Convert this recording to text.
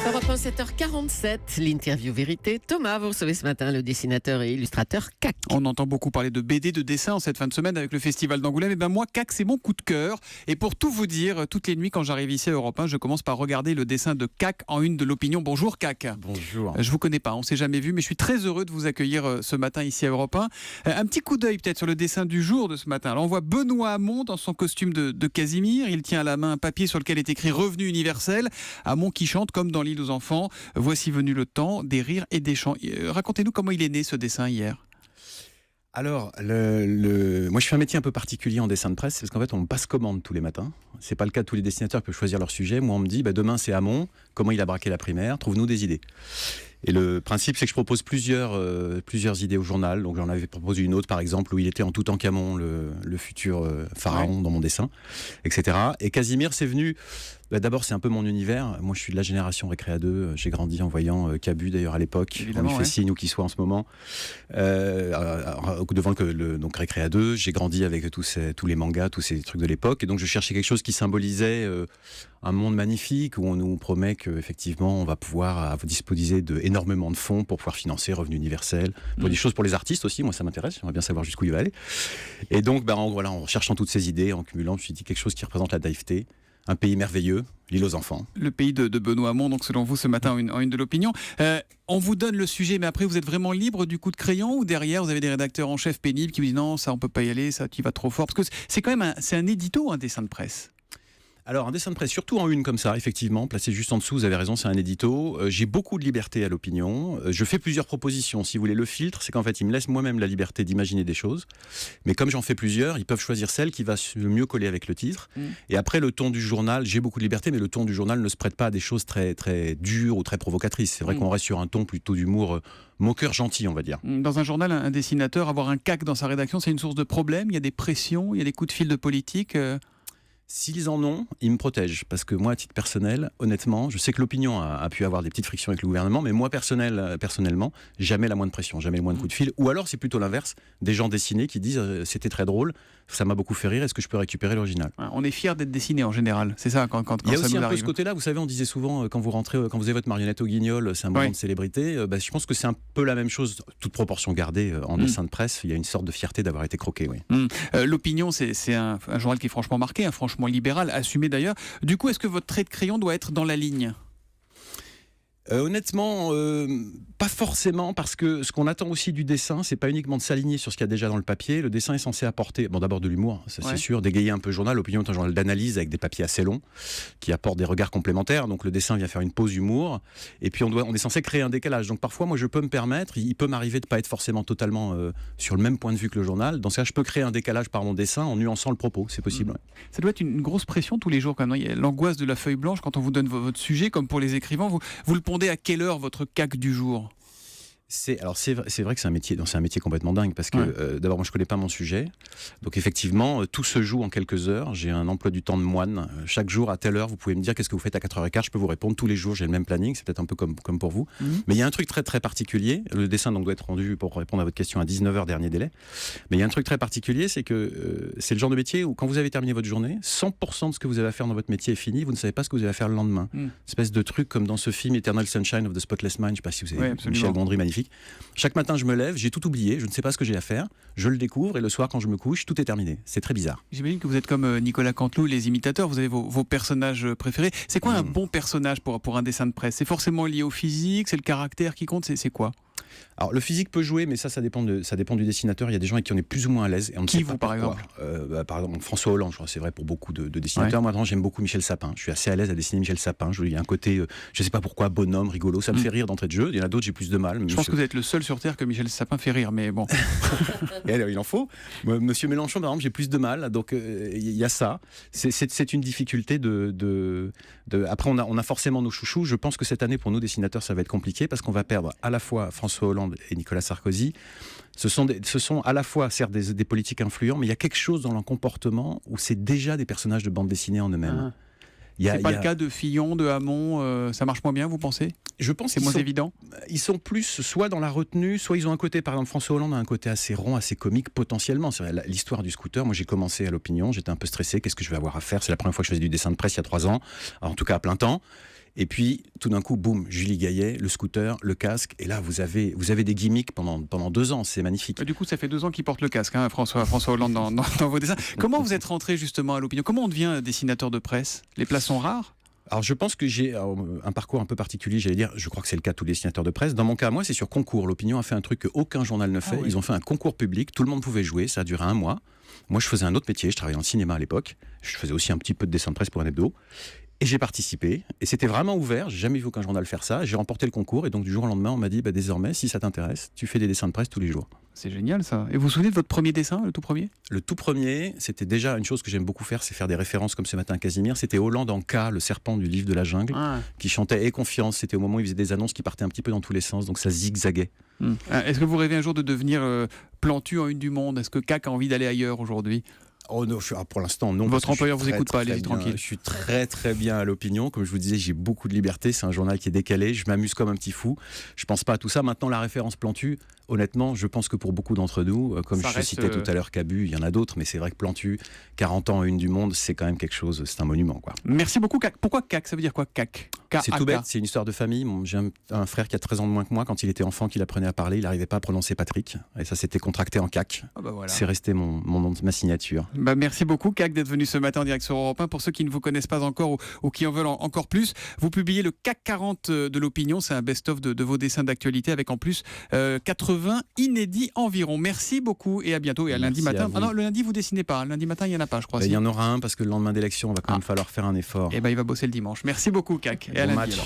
Europe 1, 7h47, l'interview vérité. Thomas, vous recevez ce matin le dessinateur et illustrateur CAC. On entend beaucoup parler de BD, de dessin en cette fin de semaine avec le Festival d'Angoulême. Et ben moi, CAC, c'est mon coup de cœur. Et pour tout vous dire, toutes les nuits quand j'arrive ici à Europe 1, je commence par regarder le dessin de CAC en une de l'opinion. Bonjour CAC. Bonjour. Je vous connais pas, on s'est jamais vu, mais je suis très heureux de vous accueillir ce matin ici à Europe 1. Un petit coup d'œil peut-être sur le dessin du jour de ce matin. Alors on voit Benoît Hamon dans son costume de Casimir. Il tient à la main un papier sur lequel est écrit Revenu universel. Hamon qui chante comme dans l'île aux enfants. Voici venu le temps des rires et des chants. Racontez-nous comment il est né ce dessin hier. Alors, moi je fais un métier un peu particulier en dessin de presse, parce qu'en fait on me passe commande tous les matins. C'est pas le cas de tous les dessinateurs qui peuvent choisir leur sujet. Moi on me dit, demain c'est Hamon, comment il a braqué la primaire, trouve-nous des idées. Et le principe c'est que je propose plusieurs idées au journal. Donc j'en avais proposé une autre par exemple où il était en Toutankhamon, le futur pharaon dans mon dessin, etc. Et Casimir c'est venu... D'abord, c'est un peu mon univers. Moi, je suis de la génération Récréa 2. J'ai grandi en voyant Cabu, d'ailleurs, à l'époque. Évidemment, on lui fait signe où qu'il soit en ce moment. Devant donc Récréa 2, j'ai grandi avec tous les mangas, tous ces trucs de l'époque. Et donc, je cherchais quelque chose qui symbolisait un monde magnifique où on nous promet qu'effectivement, on va pouvoir disposer énormément de fonds pour pouvoir financer Revenu universel, pour des choses pour les artistes aussi. Moi, ça m'intéresse. J'aimerais bien savoir jusqu'où il va aller. Et donc, en cherchant toutes ces idées, en cumulant, je me suis dit quelque chose qui représente la naïveté. Un pays merveilleux, l'île aux enfants. Le pays de Benoît Hamon, donc selon vous, ce matin, en une de l'opinion. On vous donne le sujet, mais après, vous êtes vraiment libre du coup de crayon ou derrière, vous avez des rédacteurs en chef pénibles qui vous disent non, ça, on peut pas y aller, ça, tu vas trop fort. Parce que c'est quand même c'est un édito, un dessin de presse. Alors, un dessin de presse, surtout en une comme ça, effectivement, placé juste en dessous, vous avez raison, c'est un édito. J'ai beaucoup de liberté à l'opinion. Je fais plusieurs propositions. Si vous voulez, le filtre, c'est qu'en fait, il me laisse moi-même la liberté d'imaginer des choses. Mais comme j'en fais plusieurs, ils peuvent choisir celle qui va le mieux coller avec le titre. Et après, le ton du journal, j'ai beaucoup de liberté, mais le ton du journal ne se prête pas à des choses très, très dures ou très provocatrices. C'est vrai qu'on reste sur un ton plutôt d'humour moqueur gentil, on va dire. Dans un journal, un dessinateur, avoir un CAC dans sa rédaction, c'est une source de problèmes. Il y a des pressions, il y a des coups de fil de politique. S'ils en ont, ils me protègent. Parce que moi, à titre personnel, honnêtement, je sais que l'opinion a pu avoir des petites frictions avec le gouvernement, mais moi, personnellement, jamais la moindre pression, jamais le moindre coup de fil. Ou alors, c'est plutôt l'inverse. Des gens dessinés qui disent c'était très drôle, ça m'a beaucoup fait rire, est-ce que je peux récupérer l'original ? On est fiers d'être dessiné en général, c'est ça quand ça nous arrive. Il y a aussi un peu ce côté-là, vous savez, on disait souvent, quand vous avez votre marionnette au guignol, c'est un moment de célébrité. Je pense que c'est un peu la même chose, toute proportion gardée en dessin de presse. Il y a une sorte de fierté d'avoir été croqué. Oui. L'opinion, c'est un journal qui est franchement marqué, franchement libéral, assumé d'ailleurs. Du coup, est-ce que votre trait de crayon doit être dans la ligne ? Honnêtement, pas forcément, parce que ce qu'on attend aussi du dessin, c'est pas uniquement de s'aligner sur ce qu'il y a déjà dans le papier. Le dessin est censé apporter, d'abord de l'humour, ça c'est sûr, d'égayer un peu le journal. L'opinion est un journal d'analyse avec des papiers assez longs, qui apportent des regards complémentaires. Donc le dessin vient faire une pause humour, et puis on est censé créer un décalage. Donc parfois, moi je peux me permettre, il peut m'arriver de pas être forcément totalement sur le même point de vue que le journal. Dans ce cas, je peux créer un décalage par mon dessin en nuançant le propos, c'est possible. Ouais. Ça doit être une grosse pression tous les jours quand même. Il y a l'angoisse de la feuille blanche quand on vous donne votre sujet, comme pour les écrivains. Vous le pondez à quelle heure votre CAC du jour ? C'est vrai que c'est un métier complètement dingue parce que d'abord moi je connais pas mon sujet, donc effectivement tout se joue en quelques heures. J'ai un emploi du temps de moine. Chaque jour à telle heure vous pouvez me dire qu'est-ce que vous faites à 4h15, je peux vous répondre tous les jours, j'ai le même planning. C'est peut-être un peu comme pour vous, mais il y a un truc très très particulier. Le dessin donc doit être rendu, pour répondre à votre question, à 19h dernier délai, mais il y a un truc très particulier, c'est que c'est le genre de métier où quand vous avez terminé votre journée, 100% de ce que vous avez à faire dans votre métier est fini, vous ne savez pas ce que vous allez faire le lendemain. Espèce de truc comme dans ce film Eternal Sunshine of the Spotless Mind, je sais pas si vous avez vu, Michel Gondry, magnifique. Chaque matin, je me lève, j'ai tout oublié, je ne sais pas ce que j'ai à faire, je le découvre et le soir, quand je me couche, tout est terminé. C'est très bizarre. J'imagine que vous êtes comme Nicolas Canteloup, les imitateurs, vous avez vos personnages préférés. C'est quoi un bon personnage pour un dessin de presse ? C'est forcément lié au physique, c'est le caractère qui compte, c'est quoi ? Alors le physique peut jouer, mais ça dépend du dessinateur. Il y a des gens avec qui on est plus ou moins à l'aise. Et on ne qui sait vous, pas par exemple Par exemple, François Hollande, je crois, c'est vrai pour beaucoup de dessinateurs. Moi, j'aime beaucoup Michel Sapin. Je suis assez à l'aise à dessiner Michel Sapin. Il y a un côté, je ne sais pas pourquoi, bonhomme, rigolo. Ça me fait rire d'entrée de jeu. Il y en a d'autres, j'ai plus de mal. Je pense que vous êtes le seul sur Terre que Michel Sapin fait rire, mais bon. Et alors, il en faut. Monsieur Mélenchon, par exemple, j'ai plus de mal. Donc, il y a ça. C'est une difficulté Après, on a forcément nos chouchous. Je pense que cette année, pour nous, dessinateurs, ça va être compliqué parce qu'on va perdre à la fois François Hollande et Nicolas Sarkozy. Ce sont à la fois, certes, des politiques influents, mais il y a quelque chose dans leur comportement où c'est déjà des personnages de bande dessinée en eux-mêmes. C'est pas le cas de Fillon, de Hamon, ça marche moins bien, vous pensez ? Je pense c'est moins évident. Ils sont plus soit dans la retenue, soit ils ont un côté, par exemple François Hollande a un côté assez rond, assez comique potentiellement. C'est vrai, l'histoire du scooter, moi j'ai commencé à l'opinion, j'étais un peu stressé, qu'est-ce que je vais avoir à faire ? C'est la première fois que je faisais du dessin de presse il y a 3 ans, en tout cas à plein temps. Et puis, tout d'un coup, boum, Julie Gaillet, le scooter, le casque. Et là, vous avez des gimmicks pendant 2 ans. C'est magnifique. Du coup, ça fait 2 ans qu'il porte le casque, hein, François Hollande, dans vos dessins. Comment vous êtes rentré justement à l'opinion? Comment on devient dessinateur de presse? Les places sont rares? Alors, je pense que j'ai un parcours un peu particulier, j'allais dire. Je crois que c'est le cas de tous les dessinateurs de presse. Dans mon cas, moi, c'est sur concours. L'Opinion a fait un truc qu'aucun journal ne fait. Ah oui. Ils ont fait un concours public. Tout le monde pouvait jouer. Ça a duré 1 mois. Moi, je faisais un autre métier. Je travaillais en cinéma à l'époque. Je faisais aussi un petit peu de dessin de presse pour un hebdo. Et j'ai participé. Et c'était vraiment ouvert. J'ai jamais vu aucun journal faire ça. J'ai remporté le concours. Et donc, du jour au lendemain, on m'a dit, désormais, si ça t'intéresse, tu fais des dessins de presse tous les jours. C'est génial ça. Et vous vous souvenez de votre premier dessin, le tout premier? Le tout premier, c'était déjà une chose que j'aime beaucoup faire, c'est faire des références comme ce matin à Casimir. C'était Hollande en K, le serpent du livre de la jungle, qui chantait « Aie confiance ». C'était au moment où il faisait des annonces qui partaient un petit peu dans tous les sens, donc ça zigzaguait. Est-ce que vous rêvez un jour de devenir Plantu en une du Monde? Est-ce que CAC a envie d'aller ailleurs aujourd'hui? Oh non, pour l'instant, non. Votre employeur vous écoute pas, allez-y tranquille. Je suis très très bien à l'Opinion. Comme je vous disais, j'ai beaucoup de liberté. C'est un journal qui est décalé. Je m'amuse comme un petit fou. Je pense pas à tout ça. Maintenant, la référence Plantu, honnêtement, je pense que pour beaucoup d'entre nous, comme je citais tout à l'heure Cabu, il y en a d'autres, mais c'est vrai que Plantu, 40 ans à une du Monde, c'est quand même quelque chose, c'est un monument, quoi. Merci beaucoup, CAC. Pourquoi CAC? Ça veut dire quoi, CAC? C'est tout bête, c'est une histoire de famille. J'ai un frère qui a 13 ans de moins que moi. Quand il était enfant, qu'il apprenait à parler, il n'arrivait pas à prononcer Patrick. Et ça s'était contracté en CAC. Voilà. C'est resté ma signature. Merci beaucoup, CAC, d'être venu ce matin en direct sur Europe 1. Pour ceux qui ne vous connaissent pas encore ou qui en veulent encore plus, vous publiez le CAC 40 de l'Opinion. C'est un best-of de vos dessins d'actualité avec en plus 80 inédits environ. Merci beaucoup et à bientôt. Et à lundi matin. Ah non, le lundi, vous dessinez pas. Lundi matin, il n'y en a pas, je crois. Il y en aura un parce que le lendemain d'élection, il va quand même falloir faire un effort. Et il va bosser le dimanche. Merci beaucoup, CAC. Et à lundi.